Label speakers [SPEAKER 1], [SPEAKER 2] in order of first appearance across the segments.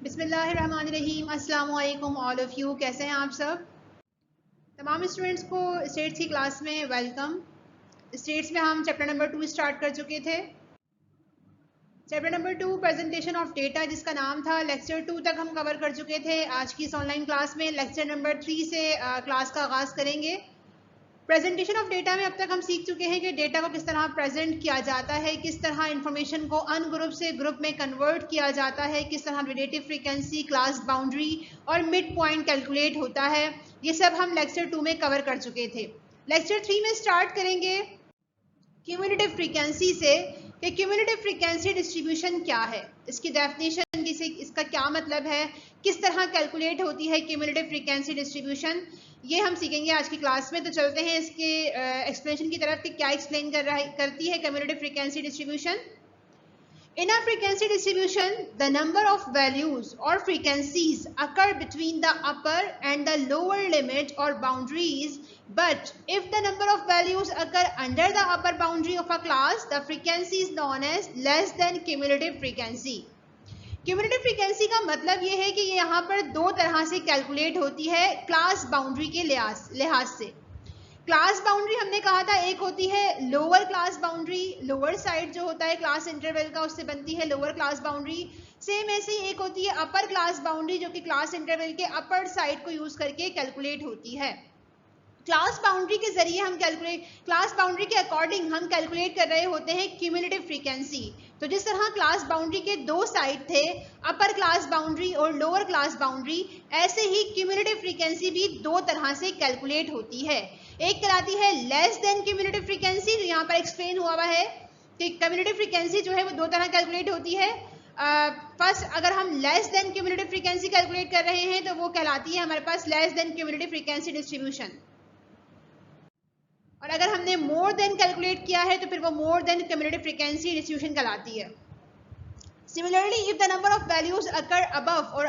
[SPEAKER 1] बिस्मिल्लाहिर्रहमानिर्रहीम। अस्सलाम वालेकुम ऑल ऑफ़ यू। कैसे हैं आप सब? तमाम स्टूडेंट्स को स्टेट्स की क्लास में वेलकम। स्टेट्स में हम चैप्टर नंबर 2 स्टार्ट कर चुके थे। Chapter number 2 presentation of data, जिसका नाम था, लेक्चर 2 तक हम कवर कर चुके थे। आज की इस ऑनलाइन क्लास में लेक्चर नंबर 3 से क्लास का आगाज़ करेंगे। प्रेजेंटेशन ऑफ डेटा में अब तक हम सीख चुके हैं कि डेटा को किस तरह प्रेजेंट किया जाता है, किस तरह इंफॉर्मेशन को अन ग्रुप से ग्रुप में कन्वर्ट किया जाता है, किस तरह रिलेटिव फ्रीक्वेंसी, क्लास बाउंड्री और मिड पॉइंट कैलकुलेट होता है। ये सब हम लेक्चर 2 में कवर कर चुके थे। लेक्चर 3 में स्टार्ट करेंगे क्यूमुलेटिव फ्रीक्वेंसी से कि क्यूमुलेटिव फ्रीक्वेंसी डिस्ट्रीब्यूशन क्या है, इसकी डेफिनेशन, इसका क्या मतलब है, किस तरह कैलकुलेट होती है क्यूमुलेटिव फ्रीक्वेंसी डिस्ट्रीब्यूशन, ये हम सीखेंगे आज की क्लास में। तो चलते हैं इसके एक्सप्लेनेशन की तरफ कि क्या एक्सप्लेन करती है cumulative frequency distribution. In a frequency distribution, the number of values or frequencies occur between the upper and the lower limit or boundaries, but if the number of values occur under the upper boundary of a class, the frequency is known as less than cumulative frequency. Cumulative frequency का मतलब ये है कि ये यहाँ पर दो तरह से कैलकुलेट होती है क्लास बाउंड्री के लिहाज से। क्लास बाउंड्री हमने कहा था एक होती है lower class boundary, lower side जो होता है क्लास इंटरवल का उससे बनती है लोअर क्लास बाउंड्री। सेम ऐसे ही एक होती है अपर क्लास बाउंड्री, जो कि क्लास इंटरवल के अपर साइड को यूज करके कैलकुलेट होती है। क्लास बाउंड्री के जरिए हम क्लास बाउंड्री के अकॉर्डिंग हम कैलकुलेट कर रहे होते हैं क्यूमुलेटिव फ्रीक्वेंसी। तो जिस तरह क्लास बाउंड्री के दो साइड थे, अपर क्लास बाउंड्री और लोअर क्लास बाउंड्री, ऐसे ही क्यूमुलेटिव फ्रीक्वेंसी भी दो तरह से कैलकुलेट होती है। एक कहलाती है लेस देन क्यूमुलेटिव फ्रीक्वेंसी, जो यहाँ पर एक्सप्लेन हुआ है कि क्यूमुलेटिव फ्रीक्वेंसी जो है वो दो तरह कैलकुलेट होती है। फर्स्ट, अगर हम less than cumulative frequency calculate कर रहे हैं तो वो कहलाती है हमारे पास less than cumulative frequency distribution, और अगर हमने मोर देन कैलकुलेट किया है तो फिर वो more than cumulative frequency distribution कहलाती है। Similarly, if the number of values occur above or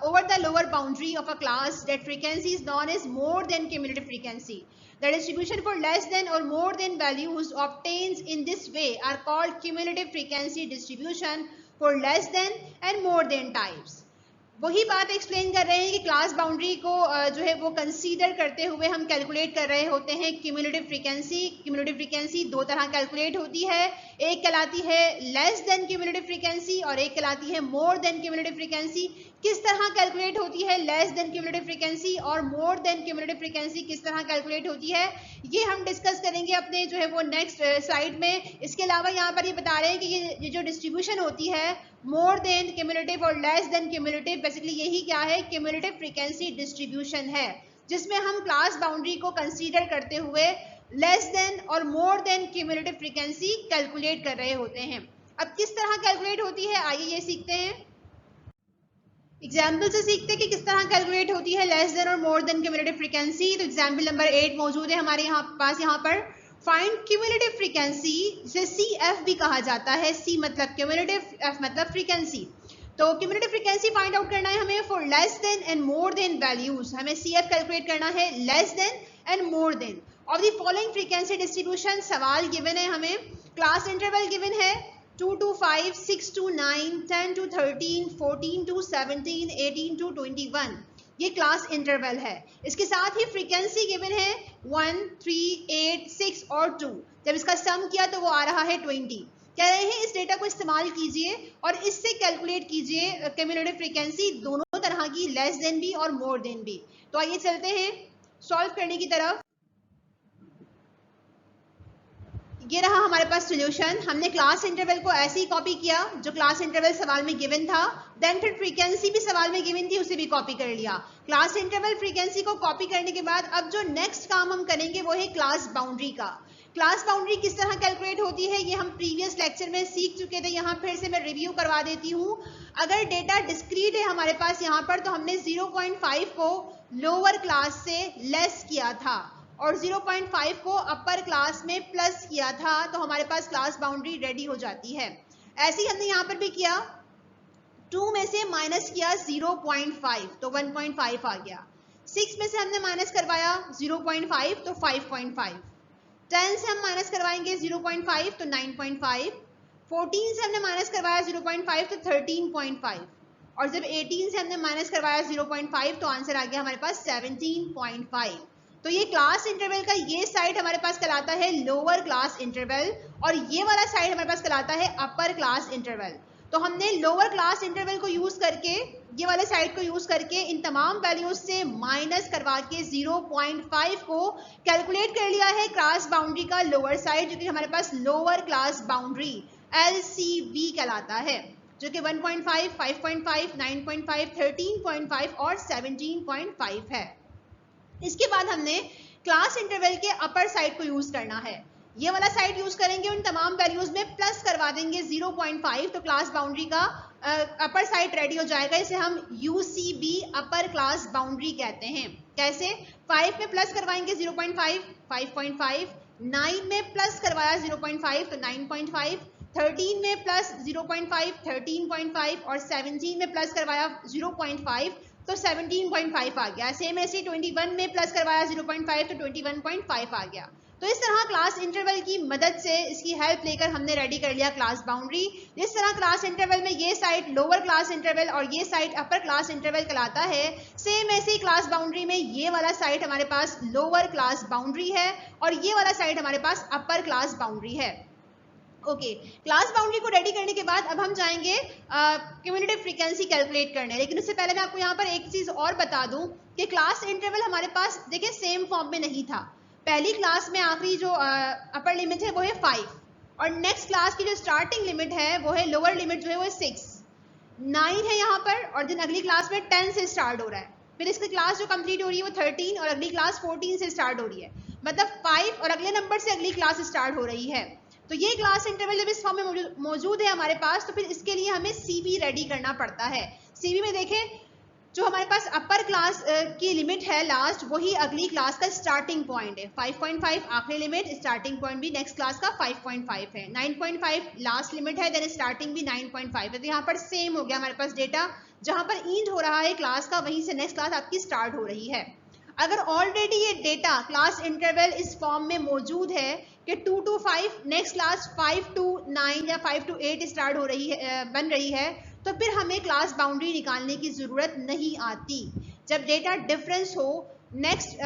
[SPEAKER 1] over the lower boundary of a class, that frequency is known as more than cumulative frequency. The distribution for less than or more than values obtained in this way are called cumulative frequency distribution for less than and more than types. वही बात explain कर रहे हैं कि class boundary को जो है वो कंसीडर करते हुए हम कैलकुलेट कर रहे होते हैं क्यूमुलेटिव फ्रीक्वेंसी। क्यूमुलेटिव फ्रीक्वेंसी दो तरह कैलकुलेट होती है, एक कहलाती है लेस देन क्यूमुलेटिव फ्रीक्वेंसी और एक कहलाती है मोर देन क्यूमुलेटिव फ्रीक्वेंसी। किस तरह कैलकुलेट होती है लेस देन क्यूमुलेटिव फ्रीक्वेंसी और मोर देन क्यूमुलेटिव फ्रीक्वेंसी किस तरह कैलकुलेट होती है, ये हम डिस्कस करेंगे अपने जो है वो नेक्स्ट स्लाइड में। इसके अलावा यहाँ पर ये बता रहे हैं कि ये जो डिस्ट्रीब्यूशन होती है मोर देन क्यूमुलेटिव और लेस देन क्यूमुलेटिव, बेसिकली यही क्या है, क्यूमुलेटिव फ्रीक्वेंसी डिस्ट्रीब्यूशन है, जिसमें हम क्लास बाउंड्री को कंसीडर करते हुए लेस देन और more than cumulative frequency calculate कर रहे होते हैं। अब किस तरह कैलकुलेट होती है, आइए ये सीखते हैं। एग्जाम्पल से सीखते हैं कि किस तरह कैलकुलेट होती है लेस देन और मोर देन क्यूमुलेटिव फ्रीक्वेंसी। तो एग्जाम्पल नंबर 8 मौजूद है हमारे यहाँ पर। फाइंड क्यूमुलेटिव फ्रीक्वेंसी, जिसे CF भी कहा जाता है। C मतलब क्यूमुलेटिव, F मतलब फ्रीक्वेंसी। तो क्यूमुलेटिव फ्रीक्वेंसी फाइंड आउट करना है हमें for less than and more than values. हमें CF कैलकुलेट करना है less than and more than of the following frequency distribution. सवाल गिवन है हमें, क्लास इंटरवल गिवन है 2 to 5, 6 to 9, 10 to 13, 14 to 17, 18 to 21, ये क्लास इंटरवल है। इसके साथ ही फ्रीक्वेंसी गिवन है 1, 3, 8, 6 और 2। जब इसका सम किया तो वो आ रहा है 20। कह रहे हैं इस डेटा को इस्तेमाल कीजिए और इससे कैलकुलेट कीजिए क्यूमुलेटिव फ्रीक्वेंसी, दोनों तरह की, लेस देन भी और मोर देन भी। तो आइए चलते हैं सॉल्व करने की तरफ। ये रहा हमारे पास सॉल्यूशन। हमने क्लास इंटरवल को ऐसे ही कॉपी किया जो क्लास इंटरवल सवाल में गिवन था, देन फिर फ्रीक्वेंसी भी सवाल में गिवन थी, उसे भी कॉपी कर लिया। क्लास इंटरवल फ्रीक्वेंसी को कॉपी करने के बाद अब जो नेक्स्ट काम हम करेंगे वो है क्लास बाउंड्री का। क्लास बाउंड्री किस तरह कैलकुलेट होती है ये हम प्रीवियस लेक्चर में सीख चुके थे, यहाँ फिर से मैं रिव्यू करवा देती हूँ। अगर डेटा डिस्क्रीट है हमारे पास यहाँ पर, तो हमने 0.5 को लोअर क्लास से लेस किया था और 0.5 को अपर क्लास में प्लस किया था, तो हमारे पास क्लास बाउंड्री रेडी हो जाती है। ऐसे ही हमने यहाँ पर भी किया, 2 में से माइनस किया 0.5 तो 1.5 आ गया। 6 में से हमने माइनस करवाया 0.5 तो 5.5। 10 से हम माइनस करवाएंगे 0.5 तो 9.5। 14 से हमने माइनस करवाया 0.5 तो 13.5। और जब 18 से हमने माइनस करवाया 0.5 तो आंसर आ गया हमारे पास 17.5। तो ये क्लास इंटरवल का ये साइड हमारे पास कहलाता है लोअर क्लास इंटरवल और ये वाला साइड हमारे पास कहलाता है अपर क्लास इंटरवल। तो हमने लोअर क्लास इंटरवल को यूज करके, ये वाले साइड को यूज करके इन तमाम वैल्यूज से माइनस करवा के 0.5 को कैलकुलेट कर लिया है क्लास बाउंड्री का लोअर साइड, जो कि हमारे पास लोअर क्लास बाउंड्री LCB कहलाता है, जो कि 1.5, 5.5, 9.5, 13.5 और 17.5 है। इसके बाद हमने क्लास इंटरवल के अपर साइड को यूज करना है। ये वाला साइड यूज करेंगे, उन तमाम वैल्यूज में प्लस करवा देंगे 0.5, तो क्लास बाउंड्री का अपर साइड रेडी हो जाएगा। इसे हम UCB अपर क्लास बाउंड्री कहते हैं। कैसे? 5 में प्लस करवाएंगे 0.5, 5.5, 9 में प्लस करवाया 0.5 तो 9.5, 13 में प्लस 0.5, 13.5 और 17 में प्लस करवाया 0.5 तो 17.5 आ गया। सेम ऐसे 21 में प्लस करवाया 0.5 तो 21.5 आ गया। तो इस तरह क्लास इंटरवल की मदद से, इसकी हेल्प लेकर हमने रेडी कर लिया क्लास बाउंड्री। जिस तरह क्लास इंटरवल में ये साइड लोअर क्लास इंटरवल और ये साइड अपर क्लास इंटरवल कहलाता है, सेम ऐसे ही क्लास बाउंड्री में ये वाला साइड हमारे पास लोअर क्लास बाउंड्री है और ये वाला साइड हमारे पास अपर क्लास बाउंड्री है। ओके, क्लास बाउंड्री को रेडी करने के बाद अब हम जाएंगे क्यूमुलेटिव फ्रीक्वेंसी कैलकुलेट करने। लेकिन उससे पहले मैं आपको यहाँ पर एक चीज और बता दूं कि क्लास इंटरवल हमारे पास देखिए सेम फॉर्म में नहीं था। पहली क्लास में आखिरी जो अपर लिमिट है वो है 5 और नेक्स्ट क्लास की जो स्टार्टिंग लिमिट है वो है लोअर लिमिट जो है वो 6, 9 है यहाँ पर और दिन अगली क्लास में 10 से स्टार्ट हो रहा है। फिर इसकी क्लास जो कंप्लीट हो रही है वो 13 और अगली क्लास 14 से स्टार्ट हो रही है, मतलब 5 और अगले नंबर से अगली क्लास स्टार्ट हो रही है। तो ये क्लास इंटरवल जब इस फॉर्म में मौजूद है हमारे पास, तो फिर इसके लिए हमें CB रेडी करना पड़ता है। CB में देखें, जो हमारे पास अपर क्लास की लिमिट है लास्ट, वही अगली क्लास का स्टार्टिंग पॉइंट है। 5.5 आखिरी लिमिट, स्टार्टिंग पॉइंट भी नेक्स्ट क्लास का 5.5 है। 9.5 लास्ट लिमिट है, देन स्टार्टिंग भी 9.5 है। तो यहाँ पर सेम हो गया हमारे पास डेटा, जहां पर इंड हो रहा है क्लास का वहीं से नेक्स्ट क्लास आपकी स्टार्ट हो रही है। अगर ऑलरेडी ये डेटा क्लास इंटरवल इस फॉर्म में मौजूद है कि 2 to 5 नेक्स्ट क्लास 5 to 9 या 5 to 8 स्टार्ट हो रही है, बन रही है, तो फिर हमें क्लास बाउंड्री निकालने की जरूरत नहीं आती। जब डेटा डिफरेंस हो, नेक्स्ट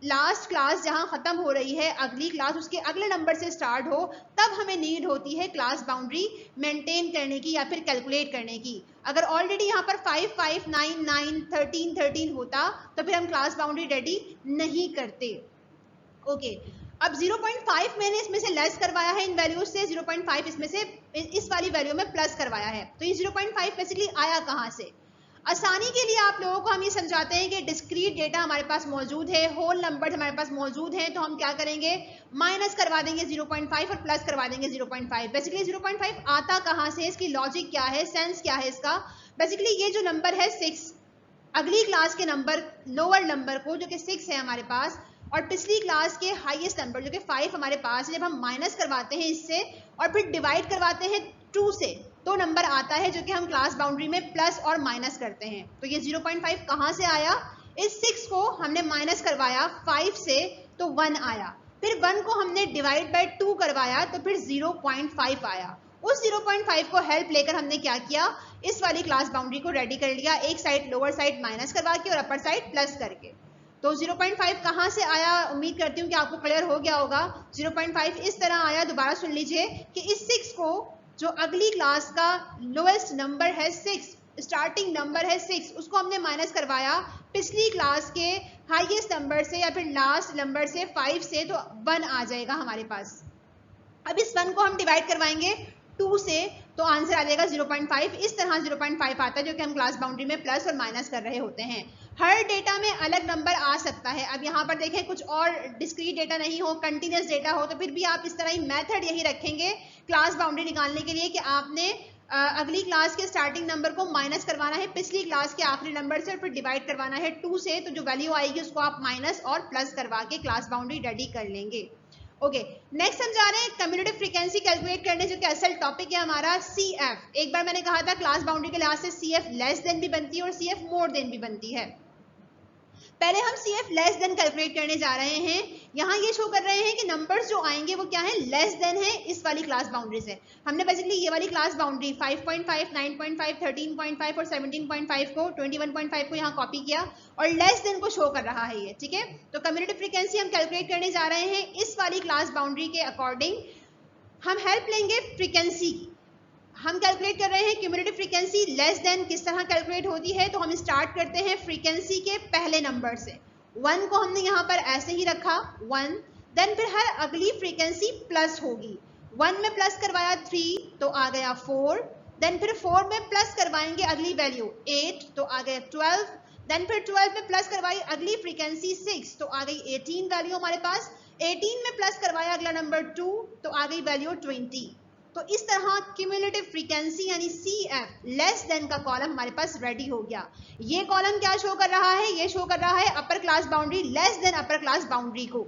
[SPEAKER 1] लास्ट क्लास जहां खत्म हो रही है, अगली क्लास उसके अगले नंबर से स्टार्ट हो, तब हमें नीड होती है क्लास बाउंड्री मेंटेन करने की या फिर कैलकुलेट करने की। अगर ऑलरेडी यहाँ पर 5, 5, 9, 9, 13, 13 होता तो फिर हम क्लास बाउंड्री रेडी नहीं करते। ओके, अब 0.5 मैंने इसमें से लेस करवाया है इन वैल्यूज से, 0.5 इसमें से इस वाली वैल्यू में प्लस करवाया है। तो ये 0.5 बेसिकली आया कहाँ से? आसानी के लिए आप लोगों को हम ये समझाते हैं कि डिस्क्रीट डेटा हमारे पास मौजूद है, होल नंबर हमारे पास मौजूद हैं, तो हम क्या करेंगे, माइनस करवा देंगे 0.5 और प्लस करवा देंगे 0.5। बेसिकली 0.5 आता कहाँ से, इसकी लॉजिक क्या है, सेंस क्या है इसका? बेसिकली ये जो नंबर है 6, अगली क्लास के नंबर लोअर नंबर को जो कि 6 है हमारे पास, और पिछली क्लास के हाईएस्ट नंबर जो कि 5 हमारे पास, जब हम माइनस करवाते हैं इससे और फिर डिवाइड करवाते हैं 2 से, तो नंबर आता है जो कि हम क्लास बाउंड्री में प्लस और माइनस करते हैं। तो ये 0.5 कहाँ से आया? इस 6 को हमने माइनस करवाया 5 से तो 1 आया, फिर 1 को हमने डिवाइड बाय 2 करवाया तो फिर 0.5 आया। उस 0.5 को हेल्प लेकर हमने क्या किया, इस वाली क्लास बाउंड्री को रेडी कर लिया, एक साइड लोअर साइड माइनस करवा के और अपर साइड प्लस करके। तो 0.5 कहाँ से आया? उम्मीद करती हूँ कि आपको क्लियर हो गया होगा। 0.5 इस तरह आया, दोबारा सुन लीजिए, कि इस 6 को, जो अगली क्लास का लोएस्ट नंबर है 6, स्टार्टिंग नंबर है 6, उसको हमने माइनस करवाया पिछली क्लास के हाईएस्ट नंबर से या फिर लास्ट नंबर से 5 से, तो 1 आ जाएगा हमारे पास। अब इस 1 को हम डिवाइड करवाएंगे 2 से, तो आंसर आ जाएगा 0.5। इस तरह 0.5 आता है, जो कि हम क्लास बाउंड्री में प्लस और माइनस कर रहे होते हैं। हर डेटा में अलग नंबर आ सकता है। अब यहाँ पर देखें, कुछ और डिस्क्रीट डेटा नहीं हो, कंटिन्यूस डेटा हो, तो फिर भी आप इस तरह ही मेथड यही रखेंगे क्लास बाउंड्री निकालने के लिए कि आपने अगली क्लास के स्टार्टिंग नंबर को माइनस करवाना है पिछली क्लास के आखिरी नंबर से और फिर डिवाइड करवाना है 2 से, तो जो वैल्यू आएगी उसको आप माइनस और प्लस करवा के क्लास बाउंड्री रेडी कर लेंगे। ओके, नेक्स्ट हम जा रहे हैं कम्युलेटिव फ्रीक्वेंसी कैलकुलेट करने, जो कि असल टॉपिक है हमारा CF। एक बार मैंने कहा था क्लास बाउंड्री के लिहाज से CF लेस देन भी बनती है और CF मोर देन भी बनती है। पहले हम CF लेस देन कैलकुलेट करने जा रहे हैं। यहाँ ये शो कर रहे हैं कि नंबर्स जो आएंगे वो क्या है, लेस देन है इस वाली क्लास बाउंड्री से। हमने बेसिकली ये वाली क्लास बाउंड्री 5.5, 9.5, 13.5 और 17.5 को 21.5 को यहाँ कॉपी किया और लेस देन को शो कर रहा है ये, ठीक है। तो कम्युनिटी फ्रीक्वेंसी हम कैलकुलेट करने जा रहे हैं इस वाली क्लास बाउंड्री के अकॉर्डिंग। हम हेल्प लेंगे फ्रीक्वेंसी की। हम कैलकुलेट कर रहे हैं कम्युनिटी फ्रीक्वेंसी लेस देन किस तरह कैलकुलेट होती है। तो हम स्टार्ट करते हैं फ्रीक्वेंसी के पहले नंबर से। 1 को हमने यहाँ पर ऐसे ही रखा 1, देन फिर हर अगली फ्रीक्वेंसी प्लस होगी। 1 में प्लस करवाया 3 तो आ गया 4, देन फिर 4 में प्लस करवाएंगे अगली वैल्यू 8 तो आ गया 12, देन फिर 12 में प्लस करवाई अगली फ्रीक्वेंसी 6 तो आ गई 18 वैल्यू हमारे पास। 18 में प्लस करवाया अगला नंबर 2 तो आ गई वैल्यू 20। तो इस तरह क्यूमुलेटिव फ्रीक्वेंसी यानी CF लेस देन का कॉलम हमारे पास रेडी हो गया। ये कॉलम क्या शो कर रहा है, ये शो कर रहा है अपर class boundary less than upper class boundary को,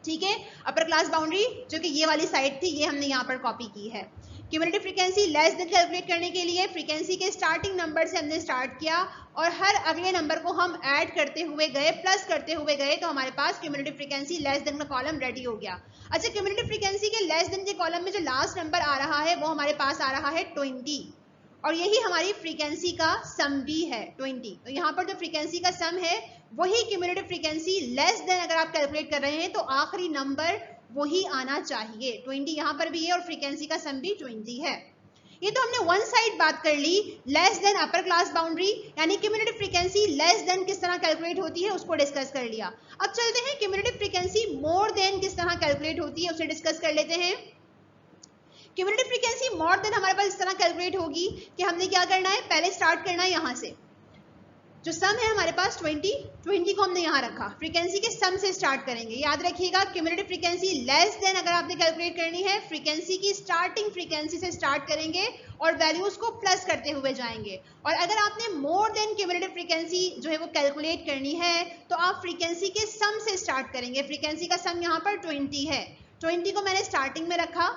[SPEAKER 1] ठीक है। अपर क्लास बाउंड्री जो कि ये वाली साइड थी ये हमने यहाँ पर कॉपी की है। Cumulative frequency less then calculate करने के लिए फ्रीक्वेंसी के स्टार्टिंग नंबर से हमने स्टार्ट किया और हर अगले नंबर को हम ऐड करते हुए गए, प्लस करते हुए गए, तो हमारे पास क्यूमुलेटिव फ्रीक्वेंसी लेस देन का कॉलम रेडी हो गया। अच्छा, क्यूमुलेटिव फ्रीक्वेंसी के लेस देन के कॉलम में जो लास्ट नंबर आ रहा है वो हमारे पास आ रहा है 20 और यही हमारी फ्रीक्वेंसी का सम भी है 20। तो यहाँ पर जो फ्रीक्वेंसी का सम है वही क्यूमुलेटिव फ्रीक्वेंसी लेस देन अगर आप कैलकुलेट कर रहे हैं तो आखिरी नंबर वही आना चाहिए। 20 यहाँ पर भी है और फ्रीक्वेंसी का सम भी 20 है। ये तो हमने वन साइड बात कर ली, less than upper class boundary यानी क्यूमुलेटिव फ्रीक्वेंसी लेस देन किस तरह कैलकुलेट होती है उसको डिस्कस कर लिया। अब चलते हैं क्यूमुलेटिव फ्रीक्वेंसी मोर देन किस तरह कैलकुलेट होती है उसे डिस्कस कर लेते हैं। क्यूमुलेटिव फ्रीक्वेंसी मोर देन हमारे पास इस तरह कैलकुलेट होगी कि हमने क्या करना है, पहले स्टार्ट करना है यहाँ से। जो सम है हमारे पास 20 को हमने यहाँ रखा, फ्रीक्वेंसी के सम से स्टार्ट करेंगे। याद रखिएगा क्यूमुलेटिव फ्रीक्वेंसी लेस देन अगर आपने कैलकुलेट करनी है फ्रीक्वेंसी की स्टार्टिंग फ्रीक्वेंसी से स्टार्ट करेंगे और वैल्यूज को प्लस करते हुए जाएंगे। और अगर आपने मोर देन क्यूमुलेटिव फ्रीक्वेंसी जो है वो कैलकुलेट करनी है तो आप फ्रीक्वेंसी के सम से स्टार्ट करेंगे। फ्रीक्वेंसी का सम यहाँ पर 20 है, 20 को मैंने स्टार्टिंग में रखा,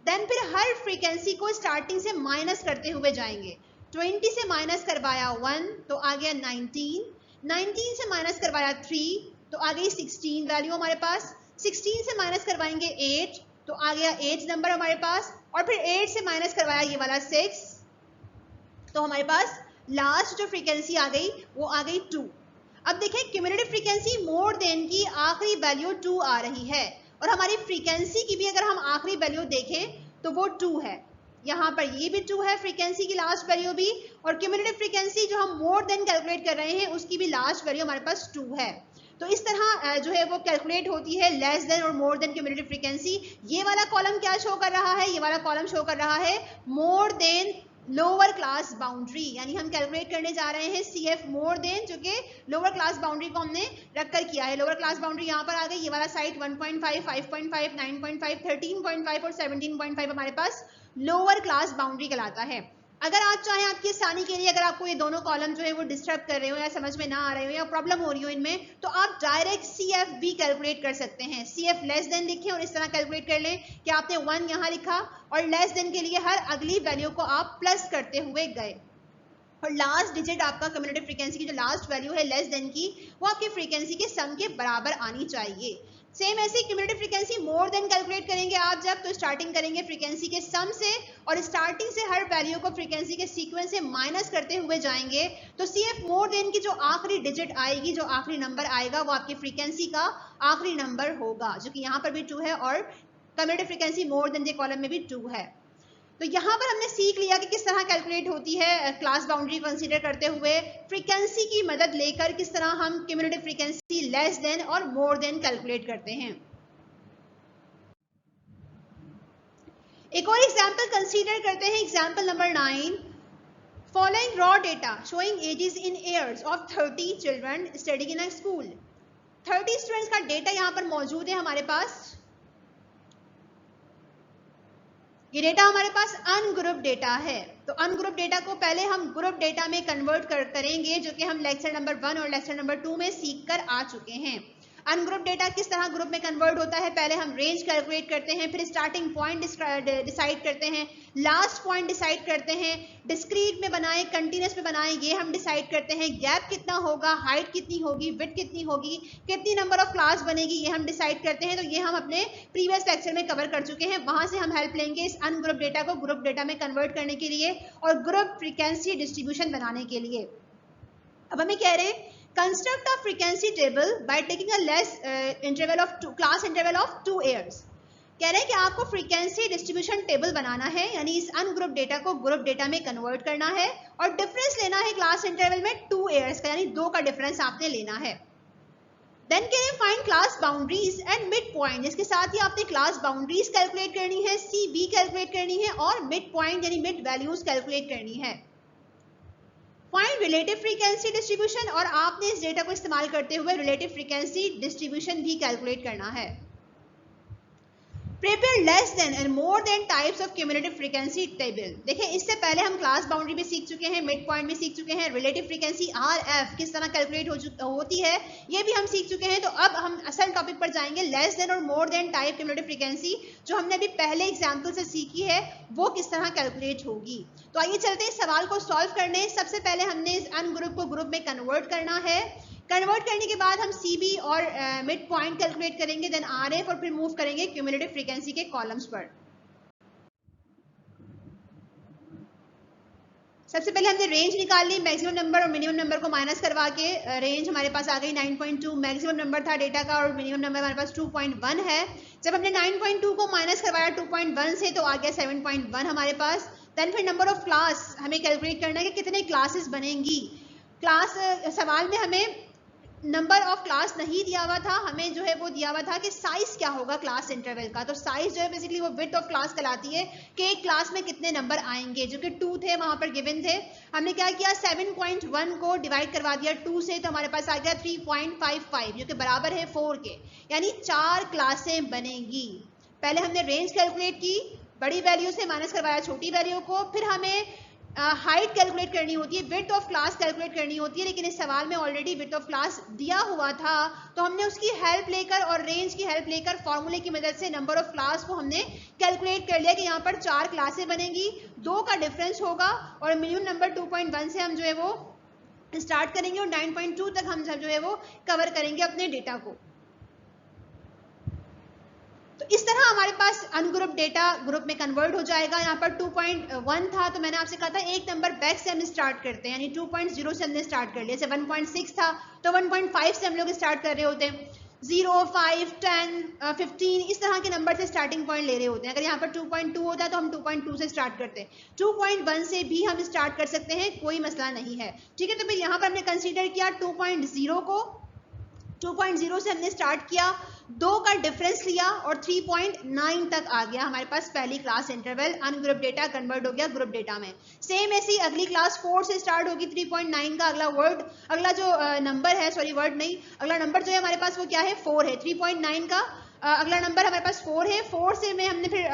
[SPEAKER 1] देन फिर हर फ्रीक्वेंसी को स्टार्टिंग से माइनस करते हुए जाएंगे। 20 से माइनस करवाया 1 तो आ गया 19, 19 से माइनस करवाया 3 तो आ गई 16 वैल्यू हमारे पास। 16 से माइनस करवाएंगे 8 तो आ गया 8 नंबर हमारे पास, और फिर 8 से माइनस करवाया ये वाला 6 तो हमारे पास लास्ट जो फ्रीक्वेंसी आ गई वो आ गई 2। अब देखें क्यूमुलेटिव फ्रीक्वेंसी मोर देन की आखिरी वैल्यू 2 आ रही है और हमारी फ्रीक्वेंसी की भी अगर हम आखिरी वैल्यू देखें तो वो 2 है। यहाँ पर ये भी 2 है फ्रीक्वेंसी की लास्ट वैल्यू भी, और क्यूमुलेटिव फ्रीक्वेंसी जो हम मोर देन कैलकुलेट कर रहे हैं उसकी भी लास्ट वैल्यू हमारे पास 2 है। तो इस तरह जो है वो कैलकुलेट होती है लेस देन और मोर देन क्यूमुलेटिव फ्रीक्वेंसी। ये वाला कॉलम क्या शो कर रहा है, ये वाला कॉलम शो कर रहा है more than lower class boundary, यानी हम कैलकुलेट करने जा रहे हैं CF मोर देन जो कि लोअर क्लास बाउंड्री को हमने रखकर किया है। लोअर क्लास बाउंड्री यहाँ पर आ गई, ये वाला साइड 1.5, 5.5, 9.5, 13.5 और 17.5 हमारे पास लोअर क्लास बाउंड्री कहलाता है। अगर आप चाहें आपकी आसानी के लिए, अगर आपको ये दोनों कॉलम जो है वो डिस्टर्ब कर रहे हो या समझ में ना आ रहे हो या प्रॉब्लम हो रही हो इनमें, तो आप डायरेक्ट CF भी कैलकुलेट कर सकते हैं। CF लेस देन लिखें और इस तरह कैलकुलेट कर लें कि आपने 1 यहाँ लिखा और लेस देन के लिए हर अगली वैल्यू को आप प्लस करते हुए गए और लास्ट डिजिट आपका क्यूमुलेटिव फ्रीक्वेंसी की जो लास्ट वैल्यू है लेस देन की वो आपकी फ्रीक्वेंसी के सम के बराबर आनी चाहिए। सेम ऐसे cumulative frequency more than calculate करेंगे आप जब, तो स्टार्टिंग करेंगे फ्रीक्वेंसी के सम से और स्टार्टिंग से हर वैल्यू को फ्रीक्वेंसी के सीक्वेंस से माइनस करते हुए जाएंगे। तो CF मोर देन की जो आखिरी डिजिट आएगी, जो आखिरी नंबर आएगा वो आपकी फ्रीक्वेंसी का आखिरी नंबर होगा, जो कि यहाँ पर भी 2 है और क्यूमुलेटिव फ्रीक्वेंसी मोर देन के कॉलम में भी 2 है। तो यहाँ पर हमने सीख लिया कि किस तरह कैलकुलेट होती है क्लास बाउंड्री कंसीडर करते हुए, फ्रीक्वेंसी की मदद लेकर किस तरह हम क्यूमुलेटिव फ्रीक्वेंसी लेस देन और मोर देन कैलकुलेट करते हैं। एक और एग्जांपल कंसीडर करते हैं, example number 9। Following raw data showing ages in years of 30 children studying in a school. 30 students का डेटा यहाँ पर मौजूद है हमारे पास। ये डेटा हमारे पास अनग्रुप डेटा है, तो अनग्रुप डेटा को पहले हम ग्रुप डेटा में कन्वर्ट करेंगे, जो कि हम लेक्चर नंबर 1 और लेक्चर नंबर 2 में सीख कर आ चुके हैं। अनग्रुप डेटा किस तरह ग्रुप में कन्वर्ट होता है, पहले हम रेंज कैलकुलेट करते हैं, फिर स्टार्टिंग पॉइंट डिसाइड करते हैं, लास्ट पॉइंट डिसाइड करते हैं, डिस्क्रीट में बनाए कंटिन्यूस में बनाए ये हम डिसाइड करते हैं, गैप कितना होगा, हाइट कितनी होगी, विड्थ कितनी होगी, कितनी नंबर ऑफ क्लास बनेगी ये हम डिसाइड करते हैं। तो ये हम अपने प्रीवियस लेक्चर में कवर कर चुके हैं, वहां से हम हेल्प लेंगे इस अनग्रुप डेटा को ग्रुप डेटा में कन्वर्ट करने के लिए और ग्रुप फ्रीक्वेंसी डिस्ट्रीब्यूशन बनाने के लिए। अब हमें कह रहे हैं construct a frequency table by taking a less interval of class interval of 2 years. कह रहे हैं कि आपको फ्रीक्वेंसी डिस्ट्रीब्यूशन टेबल बनाना है, यानी इस अनग्रुप डेटा को ग्रुप डेटा में कन्वर्ट करना है और डिफरेंस लेना है क्लास इंटरवल में 2 ईयर्स का, यानी 2 का डिफरेंस आपने लेना है। Then can you find class boundaries and mid point, इसके साथ ही आपने क्लास बाउंड्रीज कैलकुलेट करनी है, CB कैलकुलेट करनी है और मिड पॉइंट यानी मिड वैल्यूज कैलकुलेट करनी है। फाइंड रिलेटिव फ्रीक्वेंसी डिस्ट्रीब्यूशन, और आपने इस डेटा को इस्तेमाल करते हुए रिलेटिव फ्रीक्वेंसी डिस्ट्रीब्यूशन भी कैलकुलेट करना है। Prepare less than and more than types of cumulative frequency table. देखिए इससे पहले हम क्लास बाउंड्री भी सीख चुके हैं, मिड पॉइंट भी सीख चुके हैं, रिलेटिव फ्रीक्वेंसी RF किस तरह कैलकुलेट होती है ये भी हम सीख चुके हैं। तो अब हम असल टॉपिक पर जाएंगे, लेस देन और more than type cumulative frequency, जो हमने अभी पहले एग्जाम्पल से सीखी है वो किस तरह कैलकुलेट होगी। तो आइए चलते हैं इस सवाल को सॉल्व करने। सबसे पहले हमने इस अनग्रुप को ग्रुप में कन्वर्ट करना है। कन्वर्ट करने के बाद हम CB और मिड पॉइंट कैलकुलेट करेंगे, देन RF, और फिर मूव करेंगे क्यूमुलेटिव फ्रीक्वेंसी के कॉलम्स पर। सबसे पहले हमने रेंज निकाल ली, मैक्सिमम नंबर और मिनिमम नंबर को माइनस करवा के रेंज हमारे पास आ गई 9.2, मैक्सिमम नंबर था डेटा का और मिनिमम नंबर हमारे पास 2.1 है। जब हमने 9.2 को माइनस करवाया 2.1 से तो आ गया 7.1 हमारे पास। देन फिर नंबर ऑफ क्लास हमें कैलकुलेट करना है कि कितने क्लासेस बनेंगी। क्लास सवाल में हमें नंबर ऑफ क्लास नहीं दिया हुआ था, हमें जो है वो दिया हुआ था कि साइज क्या होगा क्लास इंटरवल का। तो साइज जो है बेसिकली वो विड्थ ऑफ क्लास कहलाती है कि एक क्लास में कितने नंबर आएंगे, जो कि 2 थे वहां पर गिवन थे। हमने क्या किया, 7.1 को डिवाइड करवा दिया 2 से, तो हमारे पास आ गया 3.55 जो कि बराबर है 4 के, यानी 4 क्लासें बनेंगी। पहले हमने रेंज कैलकुलेट की, बड़ी वैल्यू से माइनस करवाया छोटी वैल्यू को, फिर हमें हाइट कैलकुलेट करनी होती है, विड्थ ऑफ क्लास कैलकुलेट करनी होती है, लेकिन इस सवाल में ऑलरेडी विड्थ ऑफ क्लास दिया हुआ था तो हमने उसकी हेल्प लेकर और रेंज की हेल्प लेकर फॉर्मूले की मदद से नंबर ऑफ क्लास को हमने कैलकुलेट कर लिया कि यहाँ पर 4 क्लासें बनेंगी, 2 का डिफरेंस होगा और मिनिमम नंबर 2.1 से हम जो है वो स्टार्ट करेंगे और 9.2 तक हम जो है वो कवर करेंगे अपने डेटा को। तो इस तरह हमारे पास अनग्रुप डेटा ग्रुप में कन्वर्ट हो जाएगा। यहाँ पर 2.1 था तो मैंने आपसे कहा था एक नंबर बैक से हम स्टार्ट करते हैं, यानी 2.0 से हमने स्टार्ट कर लिया। जैसे 1.6 था तो 1.5 से हम लोग स्टार्ट कर रहे होते हैं, 0, 5, 10, 15 इस तरह के नंबर से स्टार्टिंग पॉइंट ले रहे होते हैं। अगर यहाँ पर 2.2 होता है तो हम 2.2 से स्टार्ट करते हैं, 2.1 से भी हम स्टार्ट कर सकते हैं, कोई मसला नहीं है, ठीक है। तो फिर यहाँ पर हमने कंसीडर किया 2.0 को, 2.0 से हमने स्टार्ट किया, 2 का डिफरेंस लिया और 3.9 तक आ गया हमारे पास पहली class interval. Ungroup data convert हो गया ग्रुप डेटा में। सेम ऐसी अगली क्लास 4 से स्टार्ट होगी, 3.9 का अगला जो नंबर है, सॉरी वर्ड नहीं, अगला नंबर जो है हमारे पास वो क्या है, 4 है। 3.9 का अगला नंबर हमारे पास 4 है, 4 से में हमने फिर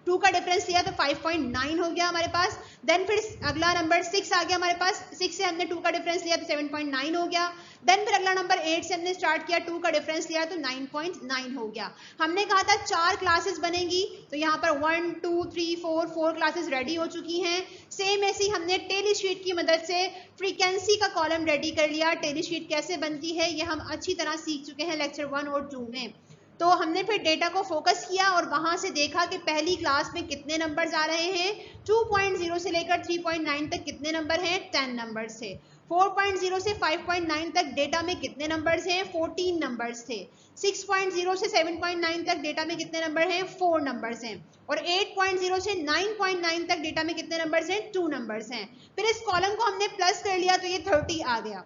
[SPEAKER 1] 2 का डिफरेंस लिया तो 5.9 हो गया हमारे पास। देन फिर अगला नंबर 6 आ गया हमारे पास, 6 से हमने 2 का डिफरेंस लिया तो 7.9 हो गया। देन फिर अगला नंबर 8 से हमने स्टार्ट किया, 2 का डिफरेंस लिया तो 9.9 हो गया। हमने कहा था 4 क्लासेस बनेंगी, तो यहाँ पर 1, 2, 3, 4 क्लासेस रेडी हो चुकी हैं। सेम ऐसी हमने टेली शीट की मदद से फ्रीक्वेंसी का कॉलम रेडी कर लिया। टेली शीट कैसे बनती है ये हम अच्छी तरह सीख चुके हैं लेक्चर 1 और 2 में। तो हमने फिर डेटा को फोकस किया और वहां से देखा कि पहली क्लास में कितने नंबर्स आ रहे हैं, 2.0 से लेकर 3.9 तक कितने नंबर हैं, 10 नंबर्स थे। 4.0 से 5.9 तक डेटा में कितने नंबर्स हैं, 14 नंबर्स थे। 6.0 से 7.9 तक डेटा में कितने नंबर हैं, 4 नंबर्स हैं। और 8.0 से 9.9 तक डेटा में कितने नंबर्स हैं, 2 नंबर्स हैं। फिर इस कॉलम को हमने प्लस कर लिया तो ये 30 आ गया।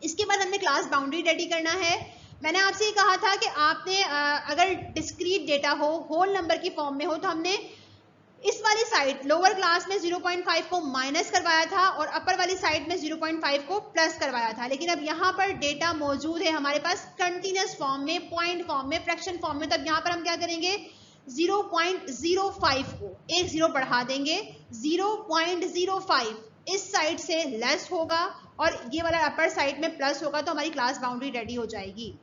[SPEAKER 1] इसके बाद हमने क्लास बाउंड्री रेडी करना है। मैंने आपसे ये कहा था कि आपने अगर डिस्क्रीट डेटा हो, होल नंबर की फॉर्म में हो, तो हमने इस वाली साइड लोअर क्लास में 0.5 को माइनस करवाया था और अपर वाली साइड में 0.5 को प्लस करवाया था। लेकिन अब यहाँ पर डेटा मौजूद है हमारे पास कंटिन्यूस फॉर्म में, पॉइंट फॉर्म में, फ्रैक्शन फॉर्म में। तब यहाँ पर हम क्या करेंगे, 0.05 को एक 0 बढ़ा देंगे, 0.05 इस साइड से लेस होगा और ये वाला अपर साइड में प्लस होगा, तो हमारी क्लास बाउंड्री रेडी हो जाएगी।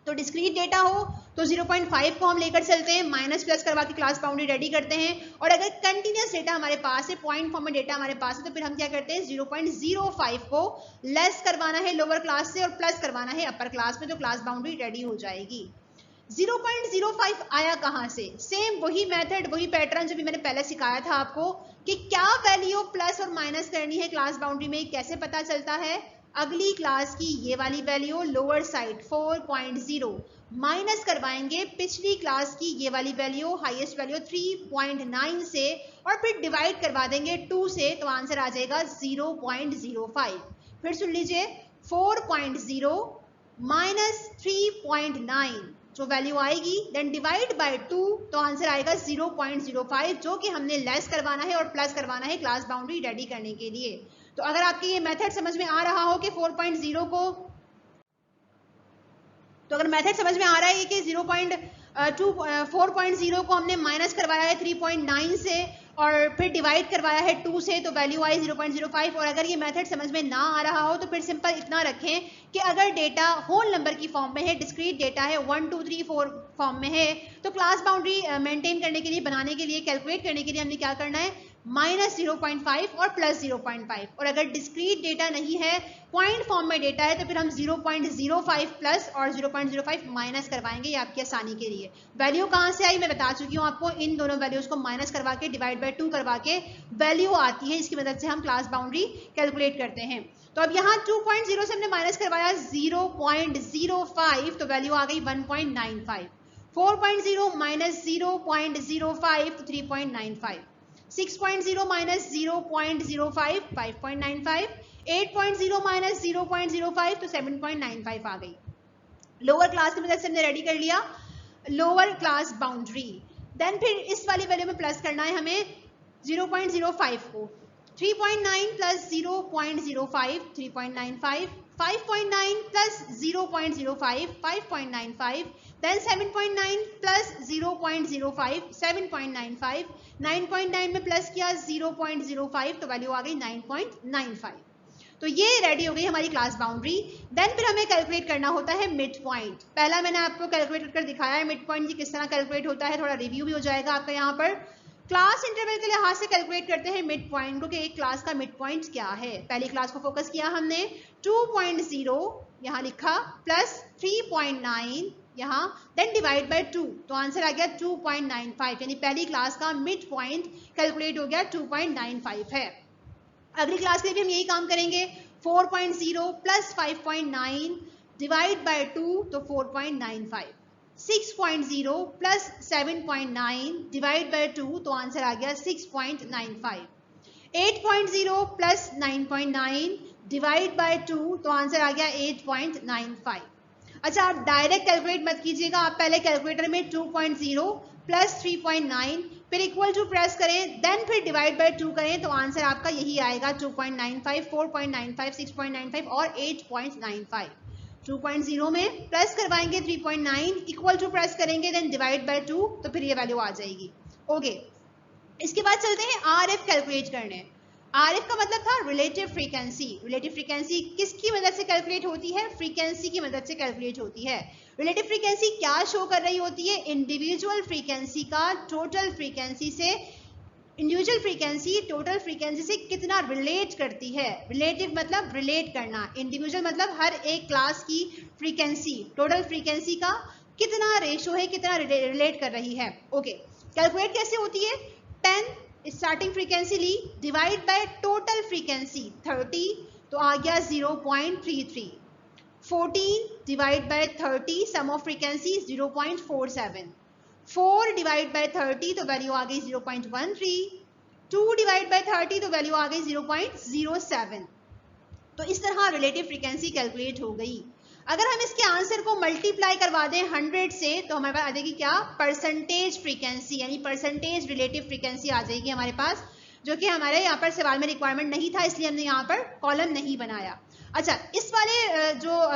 [SPEAKER 1] तो डिस्क्रीट डेटा हो तो 0.5 को हम लेकर चलते हैं, माइनस प्लस करवा के क्लास बाउंड्री रेडी करते हैं। और अगर कंटिन्यूस डेटा हमारे पास है, पॉइंट फॉर्म में डेटा हमारे पास है, तो फिर हम क्या करते हैं 0.05 को लेस करवाना है लोअर क्लास से और प्लस करवाना है अपर क्लास में, तो क्लास बाउंड्री रेडी हो जाएगी। 0.05 आया कहाँ से? सेम वही मेथड, वही पैटर्न जो भी मैंने पहले सिखाया था आपको कि क्या वैल्यू प्लस और माइनस करनी है क्लास बाउंड्री में, कैसे पता चलता है? अगली क्लास की ये वाली वैल्यू लोअर साइड 4.0 माइनस करवाएंगे पिछली क्लास की ये वाली वैल्यू हाईएस्ट वैल्यू 3.9 से और फिर डिवाइड करवा देंगे 2 से, तो आंसर आ जाएगा 0.05। फिर सुन लीजिए 4.0 माइनस 3.9 जो वैल्यू आएगी, देन डिवाइड बाय 2, तो आंसर आएगा 0.05 जो कि हमने लेस करवाना है और प्लस करवाना है क्लास बाउंड्री रेडी करने के लिए। तो अगर आपके ये मेथड समझ में आ रहा हो कि 4.0 को, तो अगर मेथड समझ में आ रहा है कि 4.0 को हमने माइनस करवाया है 3.9 से और फिर डिवाइड करवाया है 2 से, तो वैल्यू आई 0.05। और अगर ये मेथड समझ में ना आ रहा हो तो फिर सिंपल इतना रखें कि अगर डेटा होल नंबर की फॉर्म में है, डिस्क्रीट डेटा है, 1 2 3 4 फॉर्म में है, तो क्लास बाउंड्री मेंटेन करने के लिए, बनाने के लिए, कैलकुलेट करने के लिए हमने क्या करना है, माइनस 0.5 और प्लस 0.5। और अगर डिस्क्रीट डेटा नहीं है, पॉइंट फॉर्म में डेटा है, तो फिर हम 0.05 प्लस और 0.05 माइनस करवाएंगे, ये आपकी आसानी के लिए। वैल्यू कहाँ से आई मैं बता चुकी हूँ आपको, इन दोनों वैल्यूज को माइनस करवा के डिवाइड बाय 2 करवा के वैल्यू आती है, इसकी मदद से हम क्लास बाउंड्री कैलकुलेट करते हैं। तो अब यहाँ 2.0 से हमने माइनस करवाया 0.05, तो वैल्यू आ गई 1.95। 4.0 माइनस 0.05 तो 3.95। 6.0 माइनस 0.05 5.95। 8.0 माइनस 0.05 तो 7.95 आ गई। लोअर क्लास की मदद से हमने रेडी कर लिया लोअर क्लास बाउंड्री। देन फिर इस वाली वैल्यू में प्लस करना है हमें 0.05 को। 3.9 प्लस 0.05 3.95। 5.9 प्लस 0.05 5.95। Then 7.9 plus 0.05 7.95। 9.9 में प्लस किया 0.05 तो वैल्यू आ गई 9.95। तो ये रेडी हो गई हमारी क्लास बाउंड्री। देन फिर हमें कैलकुलेट करना होता है मिड पॉइंट। पहला मैंने आपको कैलकुलेट कर दिखाया है मिड पॉइंट किस तरह कैलकुलेट होता है, थोड़ा रिव्यू भी हो जाएगा आपका यहाँ पर। क्लास इंटरवल के लिहाज से कैलकुलेट करते हैं मिड पॉइंट को कि एक क्लास का मिड पॉइंट क्या है। पहली क्लास को फोकस किया हमने, 2.0 यहाँ लिखा प्लस 3.9 यहाँ, देन डिवाइड बाय 2, तो आंसर आ गया 2.95, यानी पहली क्लास का मिड पॉइंट कैलकुलेट हो गया 2.95 है। अगली क्लास के लिए भी हम यही काम करेंगे, 4.0 प्लस 5.9 डिवाइड बाय 2 तो 4.95। 6.0 प्लस 7.9 डिवाइड बाय 2 तो आंसर आ गया 6.95। 8.0 प्लस 9.9 डिवाइड बाय 2 तो आंसर आ गया 8.95। अच्छा, आप डायरेक्ट कैलकुलेट मत कीजिएगा, आप पहले कैलकुलेटर में 2.0 प्लस 3.9 फिर इक्वल टू प्रेस करें, देन फिर डिवाइड बाय 2 करें, तो आंसर आपका यही आएगा 2.95, 4.95, 6.95 और 8.95। 2.0 में प्लस करवाएंगे 3.9, इक्वल टू प्रेस करेंगे, देन डिवाइड बाय 2, तो फिर ये वैल्यू आ जाएगी। ओके, इसके बाद चलते हैं आरएफ कैलकुलेट करने। आरएफ का मतलब था रिलेटिव फ्रीक्वेंसी। रिलेटिव फ्रीक्वेंसी किसकी मदद से कैलकुलेट होती है? फ्रीक्वेंसी की मदद से कैलकुलेट होती है। रिलेटिव फ्रीक्वेंसी क्या शो कर रही होती है? इंडिविजुअल फ्रीक्वेंसी का टोटल फ्रीक्वेंसी से, इंडिविजुअल फ्रीक्वेंसी टोटल फ्रीक्वेंसी से कितना रिलेट करती है। रिलेटिव मतलब रिलेट करना, इंडिविजुअल मतलब हर एक क्लास की फ्रीक्वेंसी, टोटल फ्रीक्वेंसी का कितना रेशो है, कितना रिलेट कर रही है। ओके, कैलकुलेट कैसे होती है? 10 स्टार्टिंग फ्रीक्वेंसी ली, डिवाइड बाय टोटल फ्रीक्वेंसी 30 तो आ गया 0.33। 14 divide by 30 sum of frequency 0.47। 4 divide by 30 तो वैल्यू आ गई 0.13। 2 डिवाइड बाय 30 तो वैल्यू आ गई 0.07। तो इस तरह रिलेटिव फ्रीक्वेंसी कैलकुलेट हो गई। अगर हम इसके आंसर को मल्टीप्लाई करवा दें 100 से, तो हमारे पास आ जाएगी क्या? परसेंटेज फ्रीक्वेंसी, यानी परसेंटेज रिलेटिव फ्रीक्वेंसी आ जाएगी हमारे पास, जो कि हमारे यहाँ पर सवाल में रिक्वायरमेंट नहीं था, इसलिए हमने यहाँ पर कॉलम नहीं बनाया। अच्छा, इस वाले जो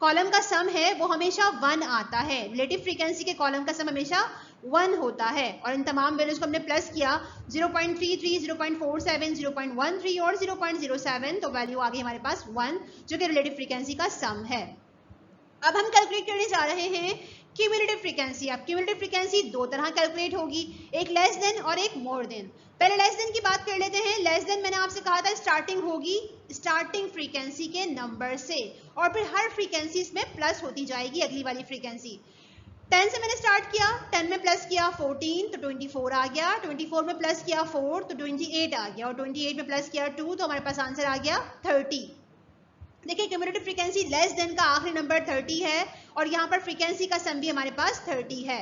[SPEAKER 1] कॉलम का सम है वो हमेशा 1 आता है। रिलेटिव फ्रीक्वेंसी के कॉलम का सम हमेशा 1 होता है, और इन तमाम वैल्यूज को हमने प्लस किया 0.33, 0.47, 0.13 और 0.07, तो वैल्यू आ गई हमारे पास 1, जो कि रिलेटिव फ्रीक्वेंसी का सम है। अब हम कैलकुलेट करने जा रहे हैं क्यूमुलेटिव फ्रीक्वेंसी। अब क्यूमुलेटिव फ्रीक्वेंसी दो तरह कैलकुलेट होगी, एक लेस देन और एक मोर देन। पहले लेस देन की बात कर लेते हैं। लेस देन मैंने आपसे कहा था स्टार्टिंग होगी स्टार्टिंग फ्रीक्वेंसी के नंबर से, और फिर हर फ्रीक्वेंसी इसमें प्लस होती जाएगी अगली वाली फ्रीक्वेंसी। 10 से मैंने स्टार्ट किया, 10 में प्लस किया 14 तो 24 आ गया, 24 में प्लस किया 4 तो 28 आ गया, और 28 में प्लस किया 2 तो हमारे पास आंसर आ गया 30। देखिए क्यूमुलेटिव फ्रीक्वेंसी लेस देन का आखिरी नंबर 30 है, और यहाँ पर फ्रीक्वेंसी का सम भी हमारे पास 30 है।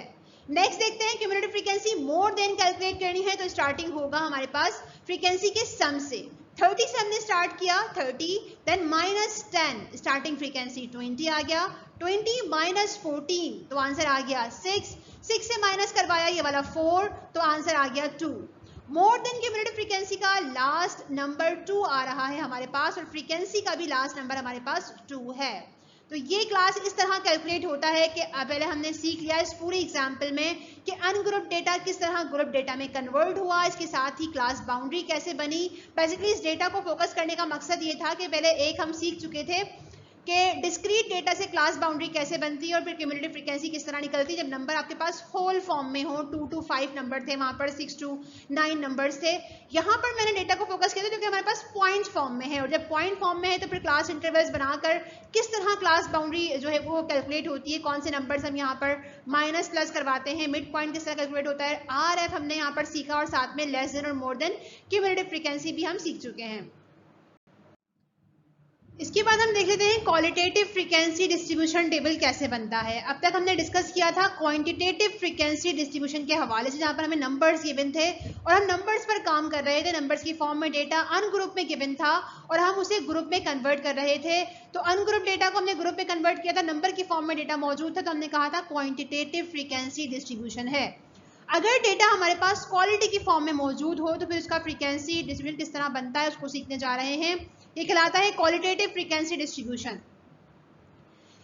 [SPEAKER 1] नेक्स्ट देखते हैं cumulative frequency more than calculate करनी है, तो स्टार्टिंग होगा हमारे पास फ्रीक्वेंसी के सम से। 30 से हमने स्टार्ट किया 30, देन माइनस 10 स्टार्टिंग फ्रीक्वेंसी 20 आ गया, 20 माइनस 14 तो आंसर आ गया 6, 6 से माइनस करवाया ये वाला 4 तो आंसर आ गया 2। मोर देन क्यूमुलेटिव फ्रीक्वेंसी का लास्ट नंबर 2 आ रहा है हमारे पास, और फ्रीक्वेंसी का भी लास्ट नंबर हमारे पास 2 है। तो ये क्लास इस तरह कैलकुलेट होता है कि पहले हमने सीख लिया इस पूरे एग्जाम्पल में कि अनग्रुप डेटा किस तरह ग्रुप डेटा में कन्वर्ट हुआ, इसके साथ ही क्लास बाउंड्री कैसे बनी। बेसिकली इस डेटा को फोकस करने का मकसद ये था कि पहले एक हम सीख चुके थे कि डिस्क्रीट डेटा से क्लास बाउंड्री कैसे बनती है, और फिर क्यूमुलेटिव फ्रीक्वेंसी किस तरह निकलती है जब नंबर आपके पास होल फॉर्म में हो। 2 to 5 नंबर थे, वहां पर 6 to 9 नंबर्स थे। यहाँ पर मैंने डेटा को फोकस किया था क्योंकि हमारे पास पॉइंट फॉर्म में है, और जब पॉइंट फॉर्म में है तो फिर क्लास इंटरवल्स बनाकर किस तरह क्लास बाउंड्री जो है वो कैलकुलेट होती है, कौन से नंबर्स हम यहाँ पर माइनस प्लस करवाते हैं, मिड पॉइंट किस तरह कैलकुलेट होता है, RF हमने यहाँ पर सीखा, और साथ में लेस देन और मोर देन क्यूमुलेटिव फ्रीक्वेंसी भी हम सीख चुके हैं। इसके बाद हम देख लेते हैं क्वालिटेटिव फ्रीक्वेंसी डिस्ट्रीब्यूशन टेबल कैसे बनता है। अब तक हमने डिस्कस किया था क्वांटिटेटिव फ्रीक्वेंसी डिस्ट्रीब्यूशन के हवाले से, जहां पर हमें नंबर्स गिवन थे और हम नंबर्स पर काम कर रहे थे। नंबर्स की फॉर्म में डेटा अनग्रुप में गिवन था और हम उसे ग्रुप में कन्वर्ट कर रहे थे। तो अनग्रुप डेटा को हमने ग्रुप में कन्वर्ट किया था, नंबर की फॉर्म में डेटा मौजूद था, तो हमने कहा था क्वांटिटेटिव फ्रीक्वेंसी डिस्ट्रीब्यूशन है। अगर डेटा हमारे पास क्वालिटी की फॉर्म में मौजूद हो तो फिर उसका फ्रीक्वेंसी डिस्ट्रीब्यूशन किस तरह बनता है उसको सीखने जा रहे हैं। ये कहलाता है qualitative frequency distribution.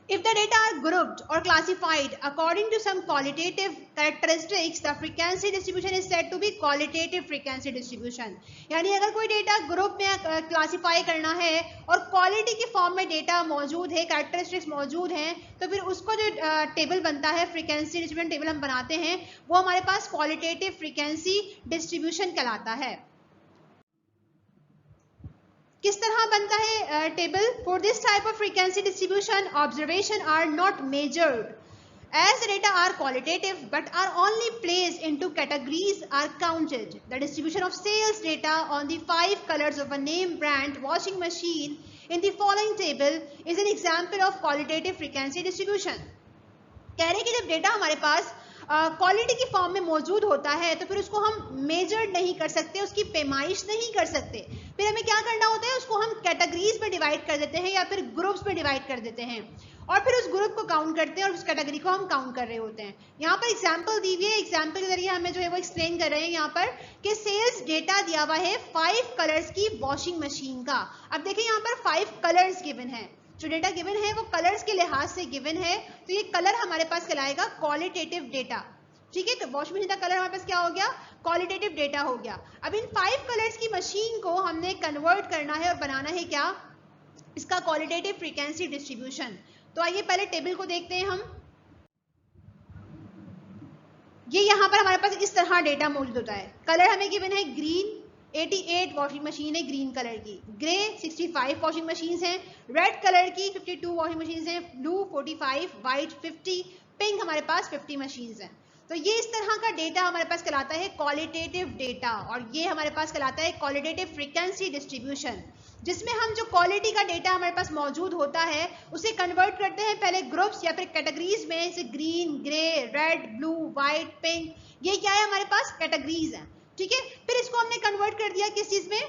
[SPEAKER 1] If the data are grouped or classified according to some qualitative characteristics, the frequency distribution is said to be qualitative frequency distribution. यानी अगर कोई डेटा ग्रुप में क्लासीफाई करना है और क्वालिटी की फॉर्म में डेटा मौजूद है, कैरेक्टरिस्टिक्स मौजूद हैं, तो फिर उसको जो टेबल बनता है, फ्रीक्वेंसी डिस्ट्रीब्यूशन टेबल हम बनाते हैं, वो हमारे पास क्वालिटेटिव फ्रीक्वेंसी डिस्ट्रीब्यूशन कहलाता है। किस तरह बनता है table? For this type of frequency distribution observation are not measured as the data are qualitative but are only placed into categories are counted. The distribution of sales data on the 5 colors of a name brand washing machine in the following table is an example of qualitative frequency distribution. कह रहे हैं कि जब data हमारे पास quality की form में मौजूद होता है तो फिर उसको हम मेजर नहीं कर सकते, उसकी पैमाइश नहीं कर सकते। फिर हमें क्या करना होता है, उसको हम कैटेगरीज में डिवाइड कर देते हैं या फिर ग्रुप्स में डिवाइड कर देते हैं और फिर उस ग्रुप को काउंट करते हैं और उस कैटेगरी को हम काउंट कर रहे होते हैं। यहाँ पर एग्जांपल दी हुई है, एग्जांपल के जरिए हमें जो है वो एक्सप्लेन कर रहे हैं यहाँ पर कि सेल्स डेटा दिया हुआ है 5 कलर्स की वॉशिंग मशीन का। अब देखिए यहाँ पर 5 कलर्स गिवन है, जो डेटा गिवन है वो कलर्स के लिहाज से गिवन है, तो ये कलर हमारे पास कहलाएगा क्वालिटेटिव डेटा। ठीक है, तो वॉशिंग मशीन का कलर हमारे पास क्या हो गया, क्वालिटेटिव डेटा हो गया। अब इन 5 कलर्स की मशीन को हमने कन्वर्ट करना है और बनाना है क्या, इसका क्वालिटेटिव फ्रीक्वेंसी डिस्ट्रीब्यूशन। तो आइए पहले टेबल को देखते हैं हम। ये यहाँ पर हमारे पास इस तरह डेटा मौजूद होता है। कलर हमें गिवन है ग्रीन, 88 वॉशिंग मशीन है ग्रीन कलर की, ग्रे 65 वॉशिंग मशीन हैं, रेड कलर की 52 वॉशिंग मशीन हैं, ब्लू 45, व्हाइट 50, पिंक हमारे पास 50 मशीन हैं। तो ये इस तरह का डेटा हमारे पास कहलाता है क्वालिटेटिव डेटा, और ये हमारे पास कहलाता है क्वालिटेटिव फ्रीक्वेंसी डिस्ट्रीब्यूशन, जिसमें हम जो क्वालिटी का डेटा हमारे पास मौजूद होता है उसे कन्वर्ट करते हैं पहले ग्रुप्स या फिर कैटेगरीज में, जैसे green, grey, red, blue, white, pink, ये क्या है हमारे पास कैटेगरीज हैं। ठीक है, फिर इसको हमने कन्वर्ट कर दिया किस चीज में,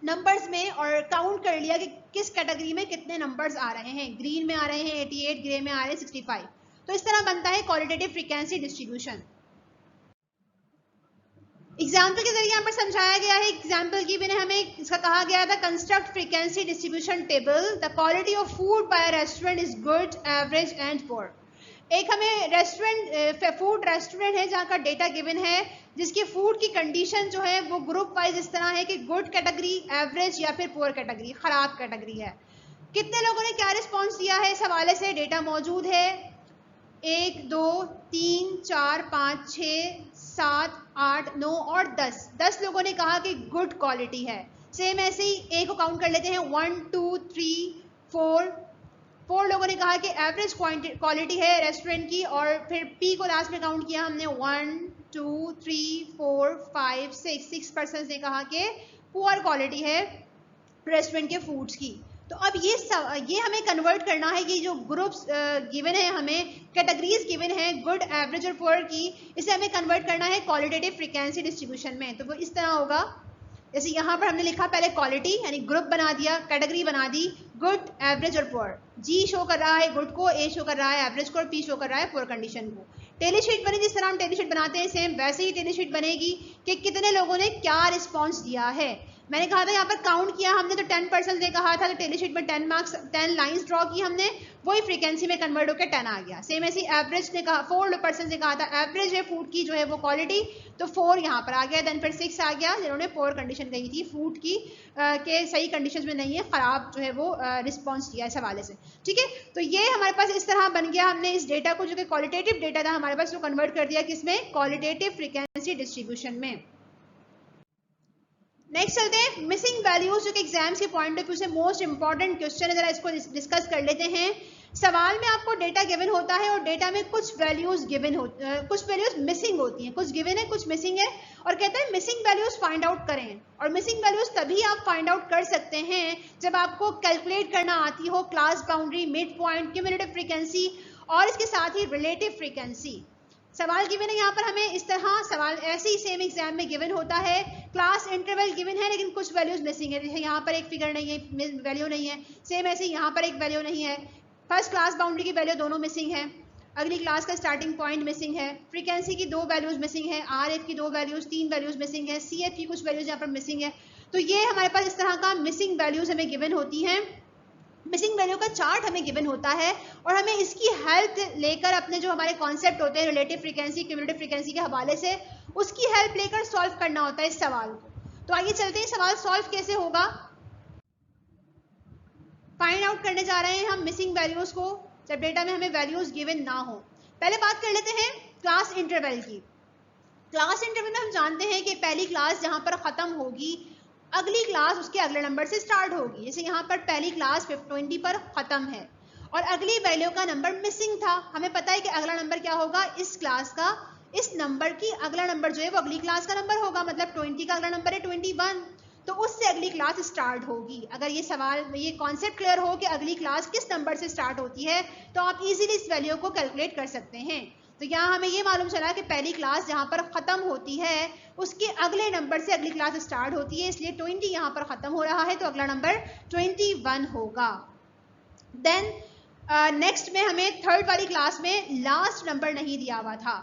[SPEAKER 1] नंबर्स में, और काउंट कर लिया कि किस कैटेगरी में कितने नंबर्स आ रहे हैं। ग्रीन में आ रहे हैं 88, ग्रे में आ रहे हैं 65। तो इस तरह बनता है क्वालिटेटिव फ्रीक्वेंसी डिस्ट्रीब्यूशन। एग्जाम्पल के जरिए यहाँ पर समझाया गया है, एग्जाम्पल की मैंने हमें इसका कहा गया था construct frequency distribution table. The quality of food by a restaurant is good, average and poor. एक हमें रेस्टोरेंट, फूड रेस्टोरेंट है जहाँ का डेटा गिवन है, जिसकी फूड की कंडीशन जो है वो ग्रुप वाइज इस तरह है कि गुड कैटेगरी, एवरेज या फिर पुअर कैटेगरी, खराब कैटेगरी है। कितने लोगों ने क्या रिस्पॉन्स दिया है इस हवाले से? डेटा मौजूद है 1 2 3 4 5 6 7 8 9 और 10 लोगों ने कहा कि गुड क्वालिटी है। सेम ऐसे ही ए को काउंट कर लेते हैं 1 2 3 4 लोगों ने कहा कि एवरेज क्वालिटी है रेस्टोरेंट की, और फिर पी को लास्ट में काउंट किया हमने 1 2 3 4 5 6 पर्सन ने कहा कि पुअर क्वालिटी है रेस्टोरेंट के फूड्स की। तो अब ये हमें कन्वर्ट करना है, ये जो ग्रुप्स गिवन है, हमें कैटेगरीज गिवन है गुड एवरेज और पुअर की, इसे हमें कन्वर्ट करना है क्वालिटेटिव फ्रीक्वेंसी डिस्ट्रीब्यूशन में। तो वो इस तरह होगा, जैसे यहाँ पर हमने लिखा पहले क्वालिटी यानी ग्रुप बना दिया, कैटेगरी बना दी गुड एवरेज और पुअर। जी शो कर रहा है गुड को, ए शो कर रहा है एवरेज को, और पी शो कर रहा है पुअर कंडीशन को। टेली शीट बनी जिस तरह हम टेली शीट बनाते हैं सेम वैसे ही टेली शीट बनेगी कि कितने लोगों ने क्या रिस्पॉन्स दिया है। मैंने कहा था यहाँ पर काउंट किया हमने तो 10% ने कहा था, तो टेली शीट में 10 मार्क्स 10 लाइंस ड्रॉ की हमने, वही फ्रीक्वेंसी में कन्वर्ट होकर 10 आ गया। सेम ऐसी एवरेज ने कहा 4% ने कहा था एवरेज है फूड की जो है वो क्वालिटी, तो 4 यहाँ पर आ गया। देन फिर 6 आ गया जिन्होंने पुअर कंडीशन कही थी फूड की के सही कंडीशन में नहीं है, खराब जो है वो रिस्पॉन्स दिया इस हवाले से। ठीक है, तो ये हमारे पास इस तरह बन गया, हमने इस डेटा को जो कि क्वालिटेटिव डेटा था हमारे पास वो कन्वर्ट कर दिया किसमें, क्वालिटेटिव फ्रीक्वेंसी डिस्ट्रीब्यूशन में। नेक्स्ट चलते हैं मिसिंग वैल्यूज, जो कि एग्जाम्स के पॉइंट ऑफ व्यू से मोस्ट इंपॉर्टेंट क्वेश्चन है, जरा इसको डिस्कस कर लेते हैं। सवाल में आपको डेटा गिवन होता है और डेटा में कुछ वैल्यूज गिवन कुछ वैल्यूज मिसिंग होती हैं, कुछ गिवन है कुछ मिसिंग है, और कहते हैं मिसिंग वैल्यूज फाइंड आउट करें। और मिसिंग वैल्यूज तभी आप फाइंड आउट कर सकते हैं जब आपको कैलकुलेट करना आती हो class boundary, mid point, cumulative frequency और इसके साथ ही रिलेटिव फ्रीक्वेंसी। सवाल गिवन है यहाँ पर हमें इस तरह, सवाल ऐसे ही सेम एग्जाम में गिवन होता है, क्लास इंटरवल गिवन है लेकिन कुछ वैल्यूज मिसिंग है, जैसे यहाँ पर एक फिगर नहीं है, वैल्यू नहीं है, सेम ऐसे यहाँ पर एक वैल्यू नहीं है, फर्स्ट क्लास बाउंड्री की वैल्यू दोनों मिसिंग है, अगली क्लास का स्टार्टिंग पॉइंट मिसिंग है, फ्रीक्वेंसी की 2 वैल्यूज मिसिंग है, आर एफ की 2 वैल्यूज 3 वैल्यूज मिसिंग है, सी एफ की कुछ वैल्यूज यहाँ पर मिसिंग है। तो ये हमारे पास इस तरह का मिसिंग वैल्यूज हमें गिवन होती हैं। मिसिंग वैल्यू का चार्ट हमें गिवन होता है और हमें इसकी हेल्प लेकर अपने जो हमारे कॉन्सेप्ट होते हैं रिलेटिव फ्रीक्वेंसी, क्यूमुलेटिव फ्रीक्वेंसी के हवाले से, उसकी हेल्प लेकर सॉल्व करना होता है इस सवाल को। तो आइए चलते हैं, सवाल सॉल्व कैसे होगा। फाइंड आउट करने जा रहे हैं हम मिसिंग वैल्यूज को जब डेटा में हमें वैल्यूज गिवन ना हो। पहले बात कर लेते हैं क्लास इंटरवल की। क्लास इंटरवल में हम जानते हैं कि पहली क्लास जहां पर खत्म होगी अगली क्लास उसके अगले नंबर से स्टार्ट होगी। जैसे यहाँ पर पहली क्लास 20 पर खत्म है और अगली वैल्यू का नंबर मिसिंग था, हमें पता है कि अगला नंबर क्या होगा, इस क्लास का इस नंबर की अगला नंबर जो है वो अगली क्लास का नंबर होगा, मतलब 20 का अगला नंबर है 21, तो उससे अगली क्लास स्टार्ट होगी। अगर ये सवाल ये कॉन्सेप्ट क्लियर हो कि अगली क्लास किस नंबर से स्टार्ट होती है तो आप इजीली इस वैल्यू को कैलकुलेट कर सकते हैं। तो यहाँ हमें ये मालूम चला कि पहली क्लास जहाँ पर खत्म होती है उसके अगले नंबर से अगली क्लास स्टार्ट होती है, इसलिए 20 यहाँ पर खत्म हो रहा है तो अगला नंबर 21 होगा। देन नेक्स्ट में हमें थर्ड वाली क्लास में लास्ट नंबर नहीं दिया हुआ था,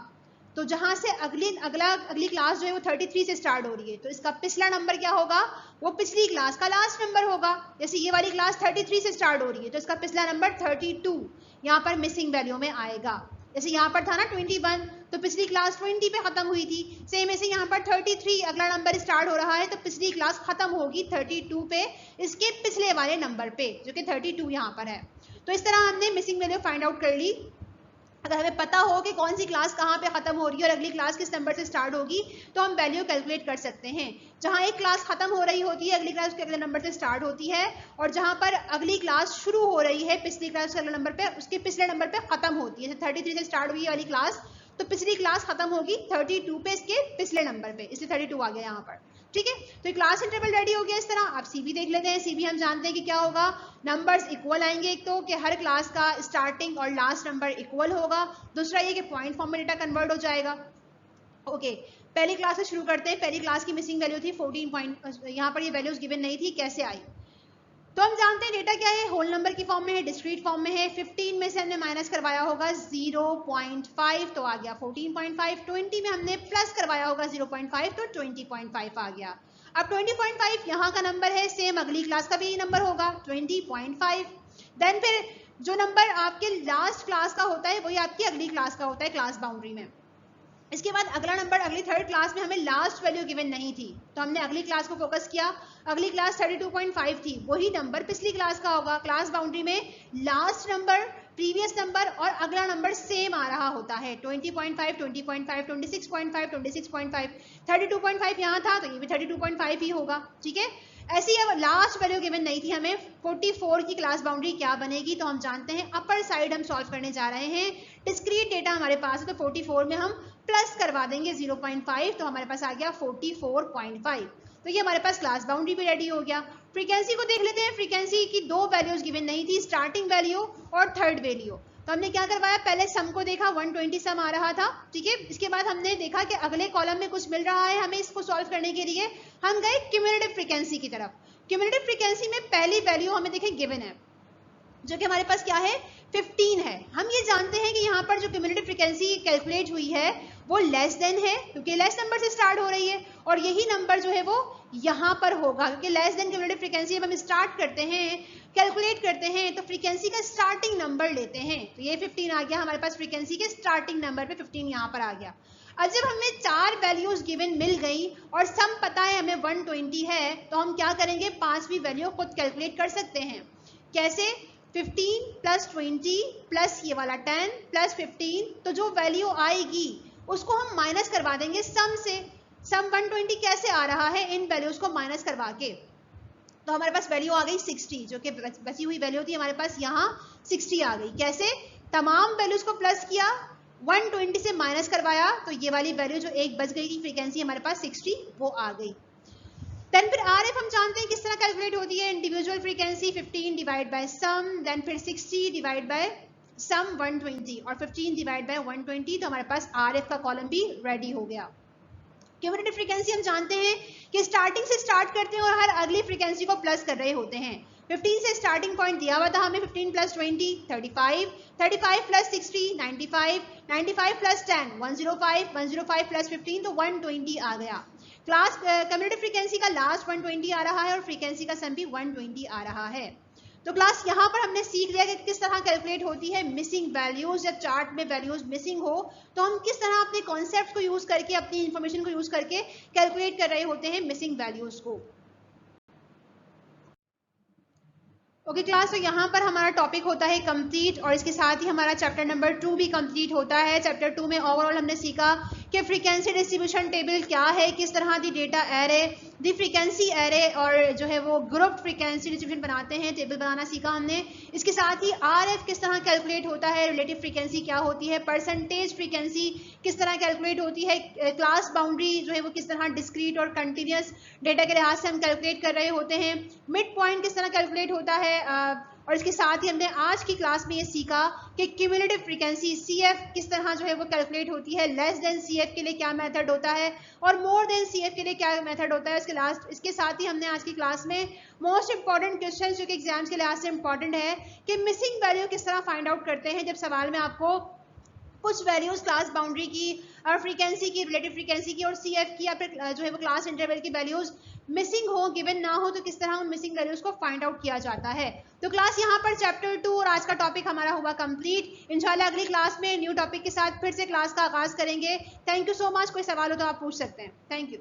[SPEAKER 1] तो जहां से अगली क्लास जो है वो 33 से स्टार्ट हो रही है तो इसका पिछला नंबर क्या होगा, वो पिछली क्लास का लास्ट नंबर होगा। जैसे ये वाली क्लास 33 से स्टार्ट हो रही है तो इसका पिछला नंबर 32 यहाँ पर मिसिंग वैल्यू में आएगा। जैसे यहाँ पर था ना 21 तो पिछली क्लास 20 पे खत्म हुई थी, सेम ऐसे यहाँ पर 33 अगला नंबर स्टार्ट हो रहा है तो पिछली क्लास खत्म होगी 32 पे, इसके पिछले वाले नंबर पे जो कि 32 यहाँ पर है। तो इस तरह हमने मिसिंग वैल्यू फाइंड आउट कर ली। अगर हमें पता हो कि कौन सी क्लास कहाँ पे खत्म हो रही है और अगली क्लास किस नंबर से स्टार्ट होगी तो हम वैल्यू कैलकुलेट कर सकते हैं। जहाँ एक क्लास खत्म हो रही होती है अगली क्लास के अगले नंबर से स्टार्ट होती है, और जहाँ पर अगली क्लास शुरू हो रही है पिछली क्लास के अगले नंबर पे उसके पिछले नंबर पे खत्म होती है। 33 से स्टार्ट हुई वाली क्लास तो पिछली क्लास खत्म होगी 32 पे इसके पिछले नंबर पे, इसलिए 32 आ गया यहाँ पर। ठीक है, तो क्लास इंटरवल रेडी हो गया। इस तरह आप सीबी देख लेते हैं। सीबी हम जानते हैं कि क्या होगा, नंबर्स इक्वल आएंगे, एक तो कि हर क्लास का स्टार्टिंग और लास्ट नंबर इक्वल होगा, दूसरा ये कि पॉइंट फॉर्म में डेटा कन्वर्ट हो जाएगा। ओके, पहली क्लास से शुरू करते हैं। पहली क्लास की मिसिंग वैल्यू थी 14 पॉइंट, यहाँ पर ये वैल्यूज गिवन नहीं थी, कैसे आई। तो हम जानते हैं डेटा क्या है, होल नंबर की फॉर्म में है, डिस्क्रीट फॉर्म में है। 15 में से हमने माइनस करवाया होगा 0.5 तो आ गया 14.5, 20 में हमने प्लस करवाया होगा 0.5 तो 20.5 आ गया। अब 20.5 यहाँ का नंबर है, सेम अगली क्लास का भी नंबर होगा 20.5। देन फिर जो नंबर आपके लास्ट क्लास का होता है वही आपकी अगली क्लास का होता है क्लास बाउंड्री में। इसके बाद अगला नंबर अगली थर्ड क्लास में हमें लास्ट वैल्यू गिवन नहीं थी तो हमने अगली क्लास को फोकस किया। अगली क्लास 32.5 थी, वही नंबर पिछली क्लास का होगा। क्लास बाउंड्री में लास्ट नंबर, प्रीवियस नंबर और अगला नंबर सेम आ रहा होता है। 20.5, 20.5, 26.5, 26.5, 32.5 यहाँ था तो ये भी 32.5 ही होगा, ठीक है। ऐसी अब लास्ट वैल्यू गिवन नहीं थी हमें, 44 की क्लास बाउंड्री क्या बनेगी, तो हम जानते हैं अपर साइड हम सॉल्व करने जा रहे हैं। डिस्क्रीट डेटा हमारे पास है तो 44 में हम प्लस करवा देंगे 0.5, तो हमारे पास आ गया 44.5। तो ये हमारे पास क्लास बाउंड्री भी रेडी हो गया। फ्रीक्वेंसी को देख लेते हैं। फ्रीक्वेंसी की दो वैल्यूज गिवन नहीं थी, स्टार्टिंग वैल्यू और थर्ड वैल्यू। तो हमने क्या करवाया, पहले सम को देखा, 120 सम आ रहा था, ठीक है। इसके बाद हमने देखा कि अगले कॉलम में कुछ मिल रहा है हमें, इसको सॉल्व करने के लिए हम गए क्यूमुलेटिव फ्रीक्वेंसी की तरफ। क्यूमुलेटिव फ्रीक्वेंसी में पहली वैल्यू हमें देखें गिवन है, जो कि हमारे पास क्या है, 15 है। हम ये जानते हैं कि यहाँ पर जो क्यूमुलेटिव फ्रीक्वेंसी कैलकुलेट हुई है वो लेस देन है, क्योंकि लेस नंबर से स्टार्ट हो रही है, और यही नंबर जो है वो यहाँ पर होगा, क्योंकि लेस देन क्यूमुलेटिव फ्रीक्वेंसी जब हम स्टार्ट करते हैं, कैलकुलेट करते हैं, तो फ्रीक्वेंसी का स्टार्टिंग नंबर लेते हैं। तो ये 15 आ गया हमारे पास, फ्रीक्वेंसी के स्टार्टिंग नंबर पे 15 यहाँ पर आ गया। अब जब हमें 4 वैल्यूज गिवन मिल गई और सम पता है हमें 120 है, तो हम क्या करेंगे, 5वीं वैल्यू खुद कैलकुलेट कर सकते हैं। कैसे, 15 प्लस 20 प्लस ये वाला 10 प्लस 15, तो जो वैल्यू आएगी उसको हम माइनस करवा देंगे सम से। सम 120 कैसे आ रहा है, इन वैल्यूज को माइनस करवा के, तो हमारे पास वैल्यू आ गई 60, जो कि बची हुई वैल्यू थी हमारे पास यहाँ 60 आ गई। कैसे, तमाम वैल्यूज को प्लस किया, 120 से माइनस करवाया, तो ये वाली वैल्यू जो एक बच गई थी फ्रीक्वेंसी हमारे पास 60, वो आ गई। देन फिर आरएफ हम जानते हैं किस तरह कैलकुलेट होती है, individual frequency 15 divide by sum, then फिर 60 डिवाइड बाय सम 120 और 15 डिवाइड बाय 120, तो हमारे पास आरएफ का कॉलम भी रेडी हो गया। क्यूमुलेटिव फ्रीक्वेंसी हम जानते हैं कि स्टार्टिंग से स्टार्ट करते हैं और हर अगली फ्रीक्वेंसी को प्लस कर रहे होते हैं। 15 से स्टार्टिंग पॉइंट दिया हुआ था हमें, 15 प्लस 20 35, 35 प्लस 60 95, 95 प्लस 10 105, 105 प्लस 15 तो 120 आ गया। क्लास क्यूमुलेटिव फ्रीक्वेंसी का लास्ट 120 आ रहा है और फ्रीक्वेंसी का सम भी 120 आ रहा है। तो क्लास यहाँ पर हमने सीख लिया कि किस तरह कैलकुलेट होती है मिसिंग वैल्यूज। जब चार्ट में वैल्यूज मिसिंग हो तो हम किस तरह अपने कॉन्सेप्ट को यूज करके, अपनी इंफॉर्मेशन को यूज करके कैलकुलेट कर रहे होते हैं मिसिंग वैल्यूज को। ओके क्लास, तो यहाँ पर हमारा टॉपिक होता है कंप्लीट, और इसके साथ ही हमारा चैप्टर नंबर 2 भी कंप्लीट होता है। चैप्टर 2 में ओवरऑल हमने सीखा कि फ्रीक्वेंसी डिस्ट्रीब्यूशन टेबल क्या है, किस तरह दी data array, the frequency array और जो है वो ग्रुप फ्रीक्वेंसी डिस्ट्रीब्यूशन बनाते हैं, टेबल बनाना सीखा हमने। इसके साथ ही आरएफ किस तरह कैलकुलेट होता है, रिलेटिव फ्रीक्वेंसी क्या होती है, परसेंटेज फ्रीक्वेंसी किस तरह कैलकुलेट होती है, क्लास बाउंड्री जो है वो किस तरह डिस्क्रीट और कंटिन्यूस डेटा के लिहाज से हम कैलकुलेट कर रहे होते हैं, मिड पॉइंट किस तरह कैलकुलेट होता है, और इसके साथ ही हमने आज की क्लास में ये सीखा कि क्यूमुलेटिव फ्रीक्वेंसी सीएफ किस तरह जो है वो कैलकुलेट होती है, लेस देन सीएफ के लिए क्या मेथड होता है और मोर देन सीएफ के लिए क्या मेथड होता है। इसके साथ ही हमने आज की क्लास में मोस्ट इंपॉर्टेंट क्वेश्चन जो कि एग्जाम्स के लिहाज से इंपॉर्टेंट है कि मिसिंग वैल्यू किस तरह फाइंड आउट करते हैं जब सवाल में आपको कुछ वैल्यूज क्लास बाउंड्री की और फ्रीक्वेंसी की, रिलेटिव फ्रीक्वेंसी की और सीएफ की या फिर जो है वो क्लास इंटरवल की वैल्यूज मिसिंग हो, गिवन ना हो, तो किस तरह उन मिसिंग वैल्यूज को फाइंड आउट किया जाता है। तो क्लास यहाँ पर चैप्टर 2 और आज का टॉपिक हमारा हुआ कंप्लीट। इंशाल्लाह अगली क्लास में न्यू टॉपिक के साथ फिर से क्लास का आगाज करेंगे। Thank you so much. कोई सवाल हो तो आप पूछ सकते हैं। Thank you.